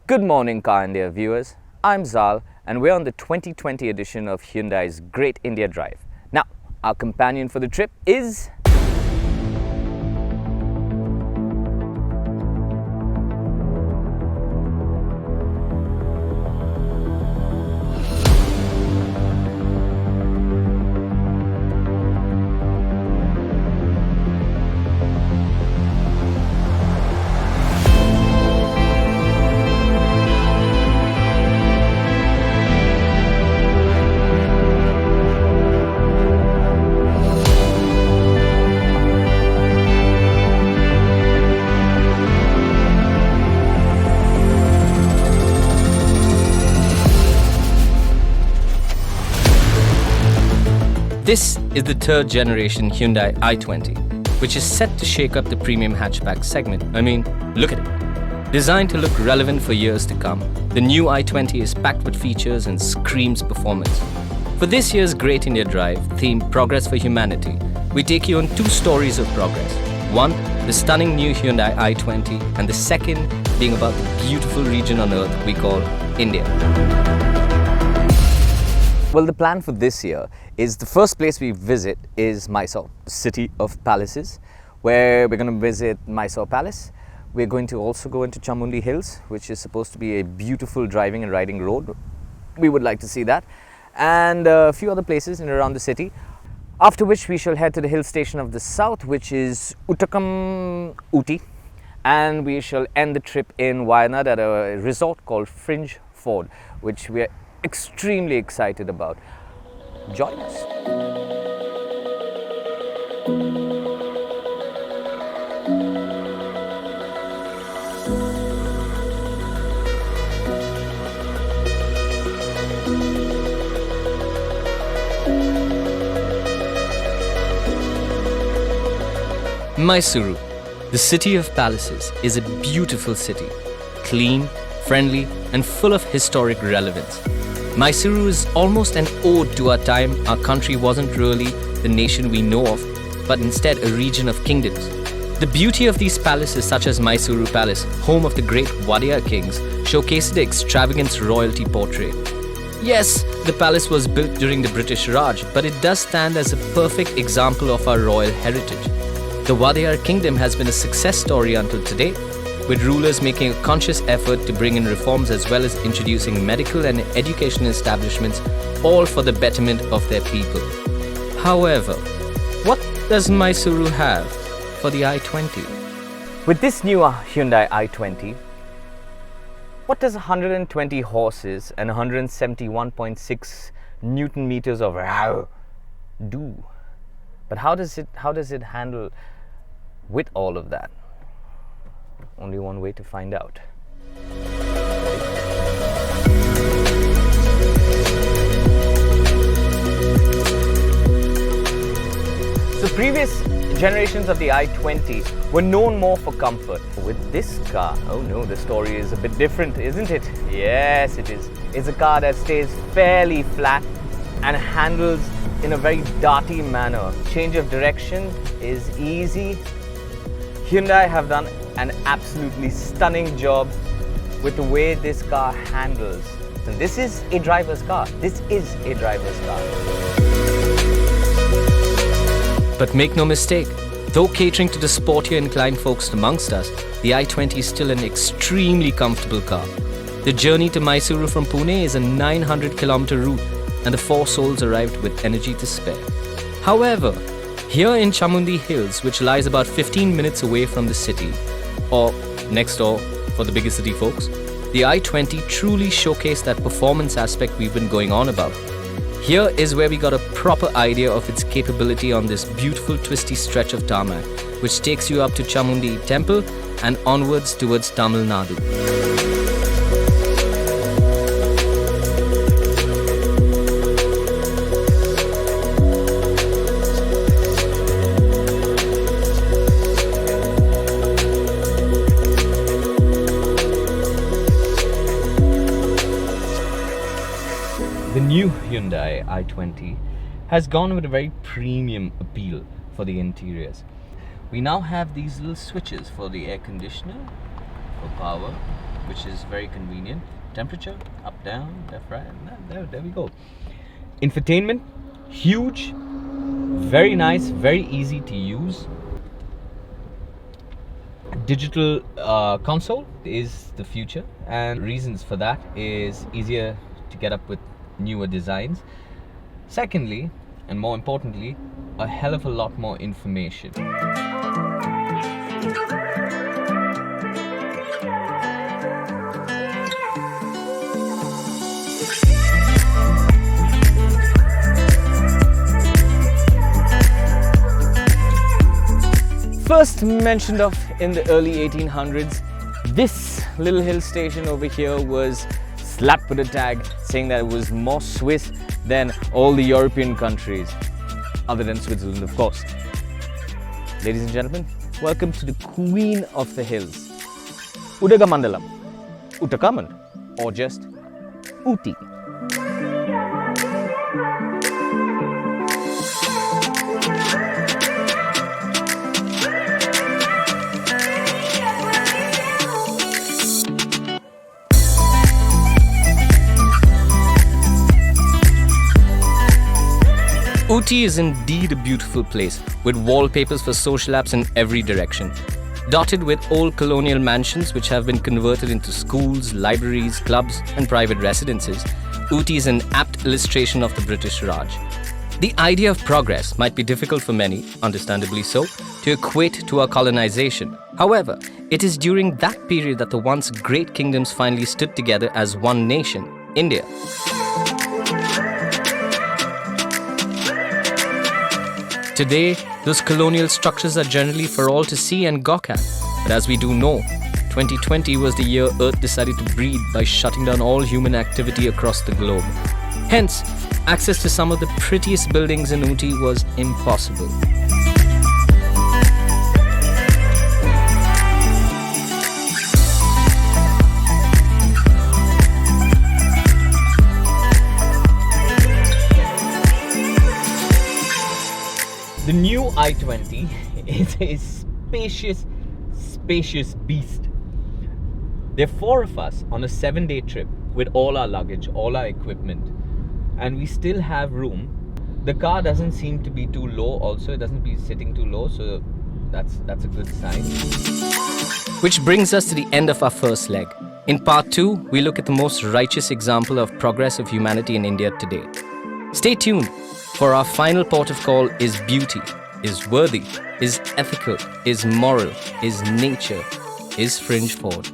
Good morning, Car India viewers. I'm Zal and we're on the 2020 edition of Hyundai's Great India Drive. Now, our companion for the trip is... This is the third generation Hyundai i20, which is set to shake up the premium hatchback segment. I mean, look at it. Designed to look relevant for years to come, the new i20 is packed with features and screams performance. For this year's Great India Drive, themed Progress for Humanity, we take you on two stories of progress. One, the stunning new Hyundai i20, and the second being about the beautiful region on earth we call India. Well, the plan for this year is the first place we visit is Mysore, city of palaces, where we're going to visit Mysore Palace. We're going to also go into Chamundi Hills, which is supposed to be a beautiful driving and riding road. We would like to see that. And a few other places in and around the city. After which we shall head to the hill station of the south, which is Ooty. And we shall end the trip in Wayanad at a resort called Fringe Ford, which we are extremely excited about. Join us. Mysore, the city of palaces, is a beautiful city, clean, friendly, and full of historic relevance. Mysore is almost an ode to our time. Our country wasn't really the nation we know of, but instead a region of kingdoms. The beauty of these palaces, such as Mysore Palace, home of the great Wadiyar kings, showcases the extravagance royalty portray. Yes, the palace was built during the British Raj, but it does stand as a perfect example of our royal heritage. The Wadiyar kingdom has been a success story until today, with rulers making a conscious effort to bring in reforms as well as introducing medical and educational establishments, all for the betterment of their people. However, what does Mysore have for the i20? With this new Hyundai i20, what does 120 horses and 171.6 Newton meters of power do? But how does it handle with all of that? Only one way to find out. So previous generations of the i20 were known more for comfort. With this car, oh no, the story is a bit different, isn't it? Yes, it is. It's a car that stays fairly flat and handles in a very darty manner. Change of direction is easy. Hyundai have done an absolutely stunning job with the way this car handles. And this is a driver's car. This is a driver's car. But make no mistake, though catering to the sportier inclined folks amongst us, the i20 is still an extremely comfortable car. The journey to Mysore from Pune is a 900-kilometer route, and the four souls arrived with energy to spare. However, here in Chamundi Hills, which lies about 15 minutes away from the city, or next door for the bigger city folks, the i20 truly showcased that performance aspect we've been going on about. Here is where we got a proper idea of its capability on this beautiful twisty stretch of tarmac, which takes you up to Chamundi Temple and onwards towards Tamil Nadu. The new Hyundai i20 has gone with a very premium appeal for the interiors. We now have these little switches for the air conditioner, for power, which is very convenient. Temperature, up, down, left, right, there we go. Infotainment, huge, very nice, very easy to use. Digital console is the future, and reasons for that is easier to get up with newer designs. Secondly, and more importantly, a hell of a lot more information. First mentioned of in the early 1800s, this little hill station over here was slapped with a tag saying that it was more Swiss than all the European countries, other than Switzerland, of course. Ladies and gentlemen, welcome to the Queen of the Hills, Udagamandalam, Uttarakhand, or just Ooty. Ooty is indeed a beautiful place, with wallpapers for social apps in every direction. Dotted with old colonial mansions which have been converted into schools, libraries, clubs and private residences, Ooty is an apt illustration of the British Raj. The idea of progress might be difficult for many, understandably so, to equate to our colonization. However, it is during that period that the once great kingdoms finally stood together as one nation, India. Today, those colonial structures are generally for all to see and gawk at. But as we do know, 2020 was the year Earth decided to breathe by shutting down all human activity across the globe. Hence, access to some of the prettiest buildings in Ooty was impossible. The new i20 is a spacious beast. There are 4 of us on a 7-day trip with all our luggage, all our equipment, and we still have room. The car doesn't seem to be too low also, it doesn't be sitting too low, so that's a good sign. Which brings us to the end of our first leg. In part 2, we look at the most righteous example of progress of humanity in India today. Stay tuned, for our final port of call is beauty, is worthy, is ethical, is moral, is nature, is Fringe Ford.